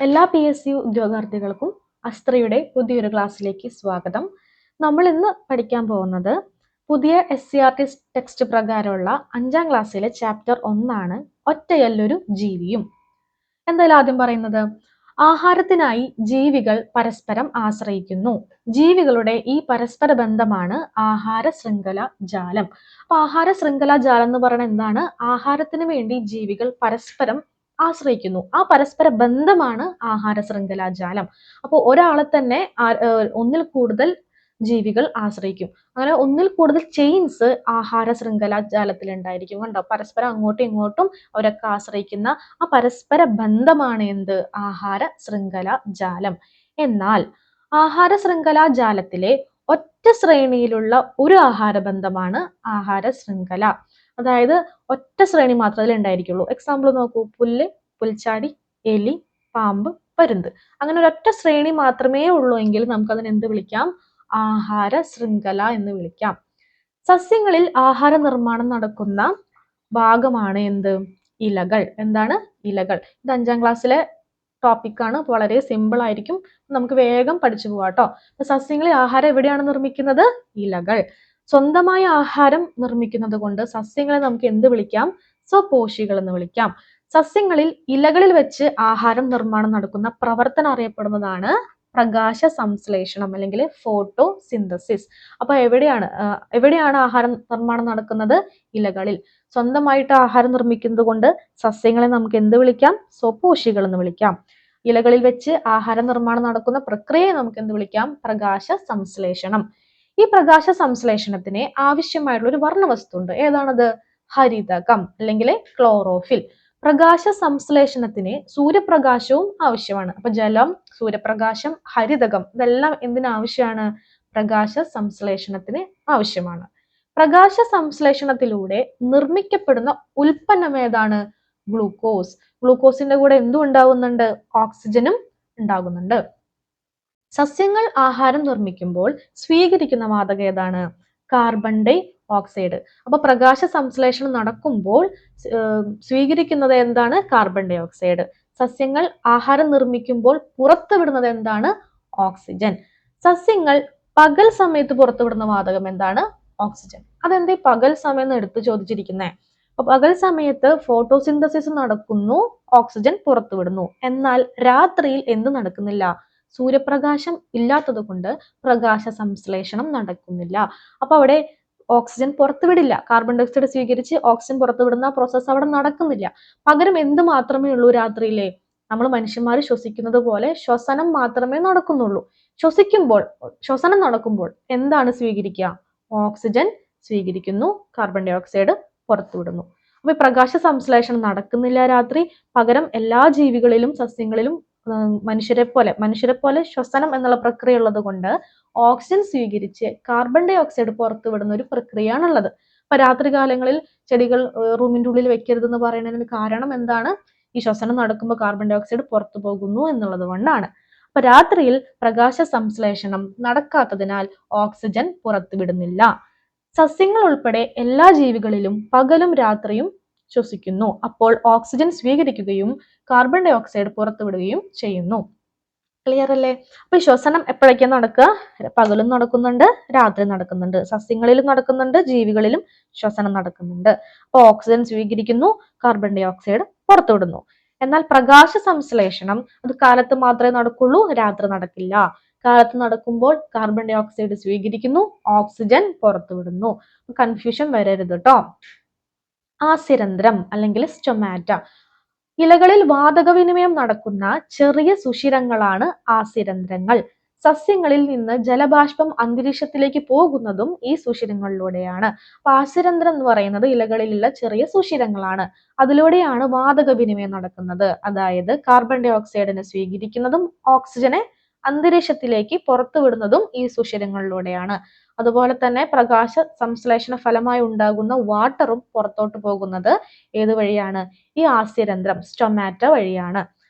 എല്ലാ PSC ഉദ്യോഗാർത്ഥികൾക്കും അസ്ത്രയുടെ പുതിയൊരു ക്ലാസ്സിലേക്ക് സ്വാഗതം. നമ്മൾ ഇന്ന് പഠിക്കാൻ പോകുന്നത് പുതിയ SCERT ടെക്സ്റ്റ് പ്രകാരമുള്ള 5ാം ക്ലാസ്സിലെ ചാപ്റ്റർ 1 ഒറ്റയല്ലൊരു ജീവിയും. എന്തായാലും ആദ്യം പറയുന്നത് ആഹാരത്തിനായി ജീവികൾ പരസ്പരം ആശ്രയിക്കുന്നു. ജീവികളുടെ ഈ പരസ്പര ബന്ധമാണ് ആഹാര ശൃംഖല ജാലം. അപ്പൊ ആഹാര ശൃംഖല ജാലം എന്ന് പറയുന്നത് എന്താണ്? ആഹാരത്തിന് വേണ്ടി ജീവികൾ പരസ്പരം ആശ്രയിക്കുന്നു. ആ പരസ്പര ബന്ധമാണ് ആഹാര ശൃംഖലാ ജാലം. അപ്പോൾ ഒരാളെ തന്നെ ഒന്നിൽ കൂടുതൽ ജീവികൾ ആശ്രയിക്കും. അങ്ങനെ ഒന്നിൽ കൂടുതൽ ചെയിൻസ് ആഹാര ശൃംഖലാ ജാലത്തിൽ ഉണ്ടായിരിക്കും. കണ്ടോ, പരസ്പരം അങ്ങോട്ടും ഇങ്ങോട്ടും അവരൊക്കെ ആശ്രയിക്കുന്ന ആ പരസ്പര ബന്ധമാണ് എന്ത്? ആഹാര ശൃംഖലാ ജാലം. എന്നാൽ ആഹാര ശൃംഖലാ ജാലത്തിലെ ഒറ്റ ശ്രേണിയിലുള്ള ഒരു ആഹാര ബന്ധമാണ് ആഹാര ശൃംഖല. അതായത് ഒറ്റ ശ്രേണി മാത്രമേ ഉണ്ടായിരിക്കുള്ളൂ. എക്സാമ്പിൾ നോക്കൂ, പുല്ല്, പുൽച്ചാടി, എലി, പാമ്പ്, പരുന്ത്. അങ്ങനെ ഒരൊറ്റ ശ്രേണി മാത്രമേ ഉള്ളൂ എങ്കിൽ നമുക്കതിനെ എന്ത് വിളിക്കാം? ആഹാര ശൃംഖല എന്ന് വിളിക്കാം. സസ്യങ്ങളിൽ ആഹാര നിർമ്മാണം നടക്കുന്ന ഭാഗമാണ് എന്ത്? ഇലകൾ. എന്താണ്? ഇലകൾ. ഇത് 5ാം ക്ലാസ്സിലെ ടോപ്പിക്കാണ്. വളരെ സിമ്പിൾ ആയിരിക്കും, നമുക്ക് വേഗം പഠിച്ചു പോവാട്ടോ. സസ്യങ്ങളിൽ ആഹാരം എവിടെയാണ് നിർമ്മിക്കുന്നത്? ഇലകൾ. സ്വന്തമായ ആഹാരം നിർമ്മിക്കുന്നത് കൊണ്ട് സസ്യങ്ങളെ നമുക്ക് എന്ത് വിളിക്കാം? സ്വപോഷികൾ എന്ന് വിളിക്കാം. സസ്യങ്ങളിൽ ഇലകളിൽ വെച്ച് ആഹാരം നിർമ്മാണം നടക്കുന്ന പ്രവർത്തനം അറിയപ്പെടുന്നതാണ് പ്രകാശ സംശ്ലേഷണം അല്ലെങ്കിൽ ഫോട്ടോസിന്തസിസ്. അപ്പൊ എവിടെയാണ് ആഹാരം നിർമ്മാണം നടക്കുന്നത്? ഇലകളിൽ. സ്വന്തമായിട്ട് ആഹാരം നിർമ്മിക്കുന്നത് കൊണ്ട് സസ്യങ്ങളെ നമുക്ക് എന്ത് വിളിക്കാം? സ്വപോഷികൾ എന്ന് വിളിക്കാം. ഇലകളിൽ വെച്ച് ആഹാര നിർമ്മാണം നടക്കുന്ന പ്രക്രിയയെ നമുക്ക് എന്ത് വിളിക്കാം? പ്രകാശ സംശ്ലേഷണം. ഈ പ്രകാശ സംശ്ലേഷണത്തിന് ആവശ്യമായിട്ടുള്ള ഒരു വർണ്ണവസ്തു ഉണ്ട്. ഏതാണത്? ഹരിതകം അല്ലെങ്കിൽ ക്ലോറോഫിൽ. പ്രകാശ സംശ്ലേഷണത്തിന് സൂര്യപ്രകാശവും ആവശ്യമാണ്. അപ്പൊ ജലം, സൂര്യപ്രകാശം, ഹരിതകം ഇതെല്ലാം എന്തിനാവശ്യമാണ്? പ്രകാശ സംശ്ലേഷണത്തിന് ആവശ്യമാണ്. പ്രകാശ സംശ്ലേഷണത്തിലൂടെ നിർമ്മിക്കപ്പെടുന്ന ഉൽപ്പന്നം ഏതാണ്? ഗ്ലൂക്കോസ്. ഗ്ലൂക്കോസിന്റെ കൂടെ എന്തും ഉണ്ടാകുന്നുണ്ട്? ഓക്സിജനും ഉണ്ടാകുന്നുണ്ട്. സസ്യങ്ങൾ ആഹാരം നിർമ്മിക്കുമ്പോൾ സ്വീകരിക്കുന്ന വാതകം ഏതാണ്? Carbon dioxide. അപ്പൊ പ്രകാശ സംശ്ലേഷണം നടക്കുമ്പോൾ സ്വീകരിക്കുന്നത് എന്താണ്? Carbon dioxide. സസ്യങ്ങൾ ആഹാരം നിർമ്മിക്കുമ്പോൾ പുറത്തുവിടുന്നത് എന്താണ്? ഓക്സിജൻ. സസ്യങ്ങൾ പകൽ സമയത്ത് പുറത്തുവിടുന്ന വാതകം എന്താണ്? ഓക്സിജൻ. അതെന്തേ പകൽ സമയം എടുത്തു ചോദിച്ചിരിക്കുന്നേ? അപ്പൊ പകൽ സമയത്ത് ഫോട്ടോസിന്തസിസ് നടക്കുന്നു, ഓക്സിജൻ പുറത്തുവിടുന്നു. എന്നാൽ രാത്രിയിൽ എന്ത് നടക്കുന്നില്ല? സൂര്യപ്രകാശം ഇല്ലാത്തത് കൊണ്ട് പ്രകാശ സംശ്ലേഷണം നടക്കുന്നില്ല. അപ്പൊ അവിടെ ഓക്സിജൻ പുറത്തുവിടില്ല. കാർബൺ ഡൈ ഓക്സൈഡ് സ്വീകരിച്ച് ഓക്സിജൻ പുറത്തുവിടുന്ന പ്രോസസ്സ് അവിടെ നടക്കുന്നില്ല. പകരം എന്ത് മാത്രമേ ഉള്ളൂ രാത്രിയിലെ? നമ്മൾ മനുഷ്യന്മാർ ശ്വസിക്കുന്നത് പോലെ ശ്വസനം മാത്രമേ നടക്കുന്നുള്ളൂ. ശ്വസനം നടക്കുമ്പോൾ എന്താണ് സ്വീകരിക്കുക? ഓക്സിജൻ സ്വീകരിക്കുന്നു, കാർബൺ ഡൈ ഓക്സൈഡ് പുറത്തുവിടുന്നു. അപ്പൊ പ്രകാശ സംശ്ലേഷണം നടക്കുന്നില്ല രാത്രി. പകരം എല്ലാ ജീവികളിലും സസ്യങ്ങളിലും മനുഷ്യരെ പോലെ ശ്വസനം എന്നുള്ള പ്രക്രിയ ഉള്ളത് കൊണ്ട് ഓക്സിജൻ സ്വീകരിച്ച് കാർബൺ ഡൈ ഓക്സൈഡ് പുറത്തുവിടുന്ന ഒരു പ്രക്രിയയാണുള്ളത്. അപ്പൊ രാത്രി കാലങ്ങളിൽ ചെടികൾ റൂമിന്റെ ഉള്ളിൽ വെക്കരുതെന്ന് പറയുന്നതിന് കാരണം എന്താണ്? ഈ ശ്വസനം നടക്കുമ്പോൾ കാർബൺ ഡൈ ഓക്സൈഡ് പുറത്തു പോകുന്നു എന്നുള്ളത് കൊണ്ടാണ്. അപ്പൊ രാത്രിയിൽ പ്രകാശ സംശ്ലേഷണം നടക്കാത്തതിനാൽ ഓക്സിജൻ പുറത്തുവിടുന്നില്ല. സസ്യങ്ങൾ ഉൾപ്പെടെ എല്ലാ ജീവികളിലും പകലും രാത്രിയും ശ്വസിക്കുന്നു. അപ്പോൾ ഓക്സിജൻ സ്വീകരിക്കുകയും കാർബൺ ഡൈ ഓക്സൈഡ് പുറത്തുവിടുകയും ചെയ്യുന്നു. ക്ലിയർ അല്ലേ? അപ്പൊ ശ്വസനം എപ്പോഴൊക്കെ നടക്കുക? പകലും നടക്കുന്നുണ്ട്, രാത്രി നടക്കുന്നുണ്ട്. സസ്യങ്ങളിലും നടക്കുന്നുണ്ട്, ജീവികളിലും ശ്വസനം നടക്കുന്നുണ്ട്. അപ്പൊ ഓക്സിജൻ സ്വീകരിക്കുന്നു, കാർബൺ ഡൈ ഓക്സൈഡ് പുറത്തുവിടുന്നു. എന്നാൽ പ്രകാശ സംശ്ലേഷണം അത് കാലത്ത് മാത്രമേ നടക്കുള്ളൂ, രാത്രി നടക്കില്ല. കാലത്ത് നടക്കുമ്പോൾ കാർബൺ ഡൈ ഓക്സൈഡ് സ്വീകരിക്കുന്നു, ഓക്സിജൻ പുറത്തുവിടുന്നു. കൺഫ്യൂഷൻ വരരുത് കേട്ടോ. ആസ്യരന്ധ്രം അല്ലെങ്കിൽ സ്റ്റൊമാറ്റ. ഇലകളിൽ വാതകവിനിമയം നടക്കുന്ന ചെറിയ സുഷിരങ്ങളാണ് ആസ്യരന്ധ്രങ്ങൾ. സസ്യങ്ങളിൽ നിന്ന് ജലബാഷ്പം അന്തരീക്ഷത്തിലേക്ക് പോകുന്നതും ഈ സുഷിരങ്ങളിലൂടെയാണ്. അപ്പൊ ആസ്യരന്ധ്രം എന്ന് പറയുന്നത് ഇലകളിലുള്ള ചെറിയ സുഷിരങ്ങളാണ്. അതിലൂടെയാണ് വാതകവിനിമയം നടക്കുന്നത്. അതായത് കാർബൺ ഡൈ ഓക്സൈഡിനെ സ്വീകരിക്കുന്നതും ഓക്സിജനെ അന്തരീക്ഷത്തിലേക്ക് പുറത്തുവിടുന്നതും ഈ സുഷിരങ്ങളിലൂടെയാണ്. അതുപോലെ തന്നെ പ്രകാശ സംശ്ലേഷണ ഫലമായി ഉണ്ടാകുന്ന വാട്ടറും പുറത്തോട്ട് പോകുന്നത് ഏത് വഴിയാണ്? ഈ ആസ്യരന്ധ്രം സ്റ്റൊമാറ്റ വഴിയാണ്.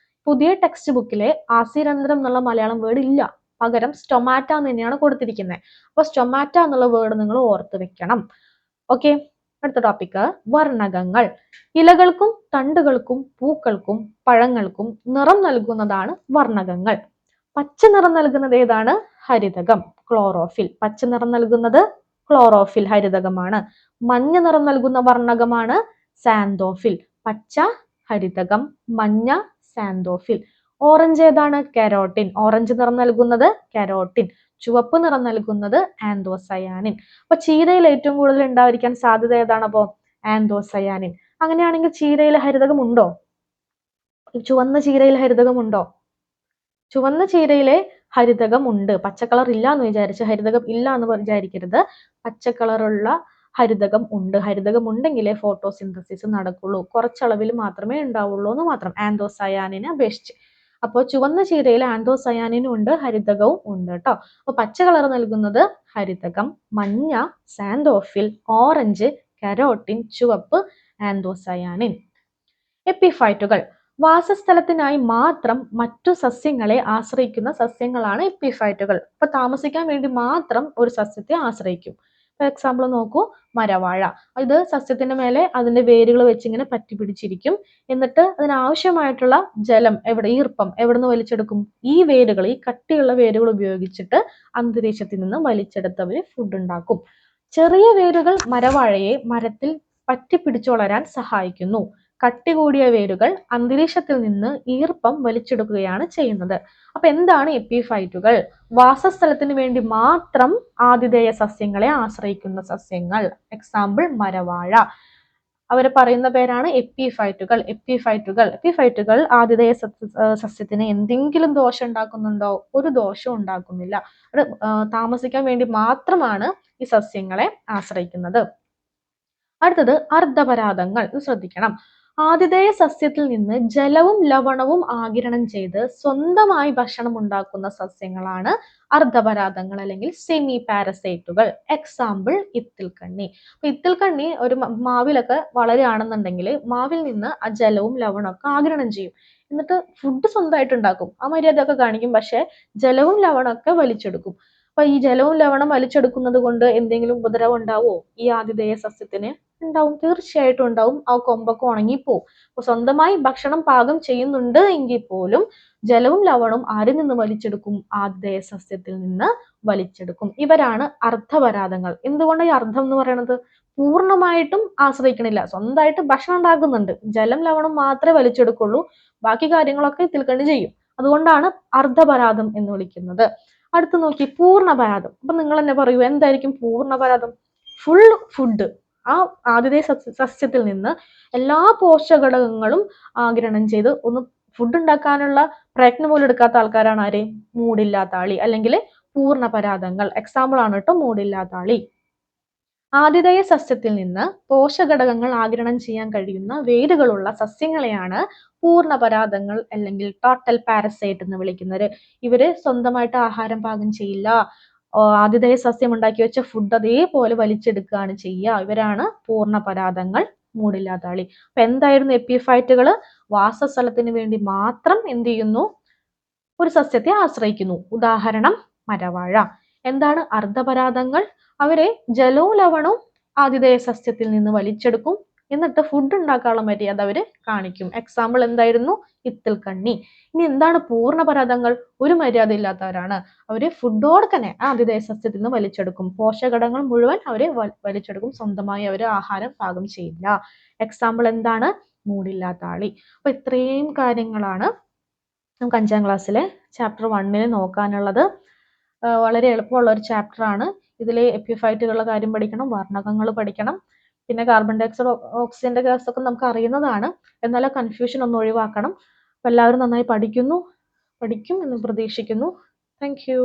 പുതിയ ടെക്സ്റ്റ് ബുക്കിലെ ആസ്യരന്ധ്രം എന്നുള്ള മലയാളം വേർഡ് ഇല്ല, പകരം സ്റ്റൊമാറ്റ എന്ന് തന്നെയാണ് കൊടുത്തിരിക്കുന്നത്. അപ്പൊ സ്റ്റൊമാറ്റ എന്നുള്ള വേർഡ് നിങ്ങൾ ഓർത്ത് വെക്കണം. ഓക്കെ, അടുത്ത ടോപ്പിക് വർണ്ണകങ്ങൾ. ഇലകൾക്കും തണ്ടുകൾക്കും പൂക്കൾക്കും പഴങ്ങൾക്കും നിറം നൽകുന്നതാണ് വർണ്ണകങ്ങൾ. പച്ച നിറം നൽകുന്നത് ഏതാണ്? ഹരിതകം, ക്ലോറോഫിൽ. പച്ച നിറം നൽകുന്നത് ക്ലോറോഫിൽ, ഹരിതകമാണ്. മഞ്ഞ നിറം നൽകുന്ന വർണ്ണകമാണ് സാന്തോഫിൽ. പച്ച ഹരിതകം, മഞ്ഞ സാന്തോഫിൽ. ഓറഞ്ച് ഏതാണ്? കെരോട്ടിൻ. ഓറഞ്ച് നിറം നൽകുന്നത് കെരോട്ടിൻ. ചുവപ്പ് നിറം നൽകുന്നത് ആന്തോസയാനിൻ. അപ്പൊ ചീരയിൽ ഏറ്റവും കൂടുതൽ ഉണ്ടായിരിക്കാൻ സാധ്യത ഏതാണ്? അപ്പോ ആന്തോസയാനിൻ. അങ്ങനെയാണെങ്കിൽ ചീരയിൽ ഹരിതകം ഉണ്ടോ? ചുവന്ന ചീരയിൽ ഹരിതകം ഉണ്ടോ? ചുവന്ന ചീരയിലെ ഹരിതകം ഉണ്ട്. പച്ച കളർ ഇല്ല എന്ന് വിചാരിച്ച് ഹരിതകം ഇല്ല എന്ന് വിചാരിക്കരുത്. പച്ച കളറുള്ള ഹരിതകം ഉണ്ട്. ഹരിതകം ഉണ്ടെങ്കിലേ ഫോട്ടോസിന്തസിസ് നടക്കുള്ളൂ. കുറച്ചളവിൽ മാത്രമേ ഉണ്ടാവുള്ളൂ എന്ന് മാത്രം, ആന്തോസയാനിനെ അപേക്ഷിച്ച്. അപ്പോൾ ചുവന്ന ചീരയിൽ ആന്തോസയാനിനും ഉണ്ട്, ഹരിതകവും ഉണ്ട് കേട്ടോ. അപ്പൊ പച്ച കളർ നൽകുന്നത് ഹരിതകം, മഞ്ഞ സാന്തോഫിൽ, ഓറഞ്ച് കെരോട്ടിൻ, ചുവപ്പ് ആന്തോസയാനിൻ. എപ്പിഫൈറ്റുകൾ. വാസസ്ഥലത്തിനായി മാത്രം മറ്റു സസ്യങ്ങളെ ആശ്രയിക്കുന്ന സസ്യങ്ങളാണ് എപ്പിഫൈറ്റുകൾ. അപ്പൊ താമസിക്കാൻ വേണ്ടി മാത്രം ഒരു സസ്യത്തെ ആശ്രയിക്കും. ഫോർ എക്സാമ്പിൾ നോക്കൂ, മരവാഴ. ഇത് സസ്യത്തിന്റെ മേലെ അതിന്റെ വേരുകൾ വെച്ചിങ്ങനെ പറ്റി പിടിച്ചിരിക്കും. എന്നിട്ട് അതിനാവശ്യമായിട്ടുള്ള ജലം ഈർപ്പം എവിടെ നിന്ന് വലിച്ചെടുക്കും? ഈ വേരുകൾ, ഈ കട്ടിയുള്ള വേരുകൾ ഉപയോഗിച്ചിട്ട് അന്തരീക്ഷത്തിൽ നിന്ന് വലിച്ചെടുത്തവര് ഫുഡ് ഉണ്ടാക്കും. ചെറിയ വേരുകൾ മരവാഴയെ മരത്തിൽ പറ്റിപ്പിടിച്ചു വളരാൻ സഹായിക്കുന്നു. കട്ടി കൂടിയ വേരുകൾ അന്തരീക്ഷത്തിൽ നിന്ന് ഈർപ്പം വലിച്ചെടുക്കുകയാണ് ചെയ്യുന്നത്. അപ്പൊ എന്താണ് എപ്പിഫൈറ്റുകൾ? വാസസ്ഥലത്തിന് വേണ്ടി മാത്രം ആതിഥേയ സസ്യങ്ങളെ ആശ്രയിക്കുന്ന സസ്യങ്ങൾ. എക്സാമ്പിൾ മരവാഴ. അവരെ പറയുന്ന പേരാണ് എപ്പിഫൈറ്റുകൾ. എപ്പിഫൈറ്റുകൾ ആതിഥേയ സസ്യത്തിന് എന്തെങ്കിലും ദോഷം ഉണ്ടാക്കുന്നുണ്ടോ? ഒരു ദോഷവും ഉണ്ടാക്കുന്നില്ല. അത് താമസിക്കാൻ വേണ്ടി മാത്രമാണ് ഈ സസ്യങ്ങളെ ആശ്രയിക്കുന്നത്. അടുത്തത് അർദ്ധപരാഗങ്ങൾ. ഇത് ശ്രദ്ധിക്കണം. ആതിഥേയ സസ്യത്തിൽ നിന്ന് ജലവും ലവണവും ആഗിരണം ചെയ്ത് സ്വന്തമായി ഭക്ഷണം ഉണ്ടാക്കുന്ന സസ്യങ്ങളാണ് അർദ്ധപരാഗങ്ങൾ അല്ലെങ്കിൽ സെമി പാരസൈറ്റുകൾ. എക്സാമ്പിൾ ഇത്തിൽക്കണ്ണി. അപ്പൊ ഇത്തിൽക്കണ്ണി ഒരു മാവിലൊക്കെ വളരുകയാണെന്നുണ്ടെങ്കിൽ മാവിൽ നിന്ന് ആ ജലവും ലവണമൊക്കെ ആഗിരണം ചെയ്യും. എന്നിട്ട് ഫുഡ് സ്വന്തമായിട്ട് ഉണ്ടാക്കും. ആ മര്യാദയൊക്കെ കാണിക്കും. പക്ഷെ ജലവും ലവണമൊക്കെ വലിച്ചെടുക്കും. അപ്പൊ ഈ ജലവും ലവണം വലിച്ചെടുക്കുന്നത് കൊണ്ട് എന്തെങ്കിലും ഉപദ്രവം ഉണ്ടാവുമോ ഈ ആതിഥേയ സസ്യത്തിന്? ഉണ്ടാവും, തീർച്ചയായിട്ടും ഉണ്ടാവും. ആ കൊമ്പൊക്കെ ഉണങ്ങിപ്പോവും. അപ്പൊ സ്വന്തമായി ഭക്ഷണം പാകം ചെയ്യുന്നുണ്ട് എങ്കിൽ പോലും ജലവും ലവണവും ആരിൽ നിന്ന് വലിച്ചെടുക്കും? ആതിഥേയ സസ്യത്തിൽ നിന്ന് വലിച്ചെടുക്കും. ഇവരാണ് അർദ്ധപരാഗങ്ങൾ. എന്തുകൊണ്ട് ഈ അർദ്ധം എന്ന് പറയുന്നത്? പൂർണ്ണമായിട്ടും ആശ്രയിക്കണില്ല, സ്വന്തമായിട്ട് ഭക്ഷണം ഉണ്ടാക്കുന്നുണ്ട്, ജലം ലവണം മാത്രമേ വലിച്ചെടുക്കുള്ളൂ, ബാക്കി കാര്യങ്ങളൊക്കെ ഇത്തിൽക്കണ്ണി ചെയ്യും. അതുകൊണ്ടാണ് അർദ്ധപരാഗം എന്ന് വിളിക്കുന്നത്. അടുത്ത് നോക്കി, പൂർണ്ണപരാഗം. അപ്പൊ നിങ്ങൾ തന്നെ പറയൂ, എന്തായിരിക്കും പൂർണ്ണപരാഗം? ഫുൾ ഫുഡ്, ആ ആതിഥേയ സസ്യത്തിൽ നിന്ന് എല്ലാ പോഷകഘടകങ്ങളും ആഗിരണം ചെയ്ത് ഒന്ന് ഫുഡ് ഉണ്ടാക്കാനുള്ള പ്രയത്നം പോലും എടുക്കാത്ത ആൾക്കാരാണ് ആര്? മൂടില്ലാത്താളി അല്ലെങ്കിൽ പൂർണ്ണപരാഗങ്ങൾ. എക്സാമ്പിൾ ആണ് കേട്ടോ മൂടില്ലാത്താളി. ആതിഥേയ സസ്യത്തിൽ നിന്ന് പോഷകഘടകങ്ങൾ ആഗിരണം ചെയ്യാൻ കഴിയുന്ന വേരുകളുള്ള സസ്യങ്ങളെയാണ് പൂർണ്ണപരാഗങ്ങൾ അല്ലെങ്കിൽ ടോട്ടൽ പാരസൈറ്റ് എന്ന് വിളിക്കുന്നത്. ഇവര് സ്വന്തമായിട്ട് ആഹാരം പാകം ചെയ്യില്ല. ആതിഥേയ സസ്യം ഉണ്ടാക്കി വെച്ച ഫുഡ് അതേപോലെ വലിച്ചെടുക്കുകയാണ് ചെയ്യുക. ഇവരാണ് പൂർണ്ണപരാഗങ്ങൾ, മൂടില്ലാത്താളി. അപ്പൊ എന്തായിരുന്നു എപ്പിഫൈറ്റുകൾ? വാസസ്ഥലത്തിന് വേണ്ടി മാത്രം എന്ത് ചെയ്യുന്നു? ഒരു സസ്യത്തെ ആശ്രയിക്കുന്നു. ഉദാഹരണം മരവാഴ. എന്താണ് അർദ്ധപരാഗങ്ങൾ? അവരെ ജലവും ലവണവും ആതിഥേയ സസ്യത്തിൽ നിന്ന് വലിച്ചെടുക്കും. എന്നിട്ട് ഫുഡ് ഉണ്ടാക്കാനുള്ള മര്യാദ അവര് കാണിക്കും. എക്സാമ്പിൾ എന്തായിരുന്നു? ഇത്തിൽക്കണ്ണി. ഇനി എന്താണ് പൂർണ്ണപരാഗങ്ങൾ? ഒരു മര്യാദ ഇല്ലാത്തവരാണ്. അവര് ഫുഡോട് തന്നെ ആതിഥേയ സസ്യത്തിൽ നിന്ന് വലിച്ചെടുക്കും. പോഷകഘടകങ്ങൾ മുഴുവൻ അവര് വലിച്ചെടുക്കും. സ്വന്തമായി അവര് ആഹാരം പാകം ചെയ്യില്ല. എക്സാമ്പിൾ എന്താണ്? മൂടില്ലാത്താളി. അപ്പൊ ഇത്രയും കാര്യങ്ങളാണ് നമുക്ക് 5ാം ക്ലാസ്സിലെ ചാപ്റ്റർ 1 നോക്കാനുള്ളത്. വളരെ എളുപ്പമുള്ള ഒരു ചാപ്റ്റർ ആണ്. ഇതിലെ എപ്പിഫൈറ്റുകളുടെ കാര്യം പഠിക്കണം, വർണ്ണകങ്ങൾ പഠിക്കണം, പിന്നെ കാർബൺ ഡയോക്സൈഡ് ഓക്സിജന്റെ ഗ്യാസ് ഒക്കെ നമുക്ക് അറിയുന്നതാണ്. എന്നാലും കൺഫ്യൂഷൻ ഒന്ന് ഒഴിവാക്കണം. അപ്പൊ എല്ലാവരും നന്നായി പഠിക്കും എന്ന് പ്രതീക്ഷിക്കുന്നു. Thank you.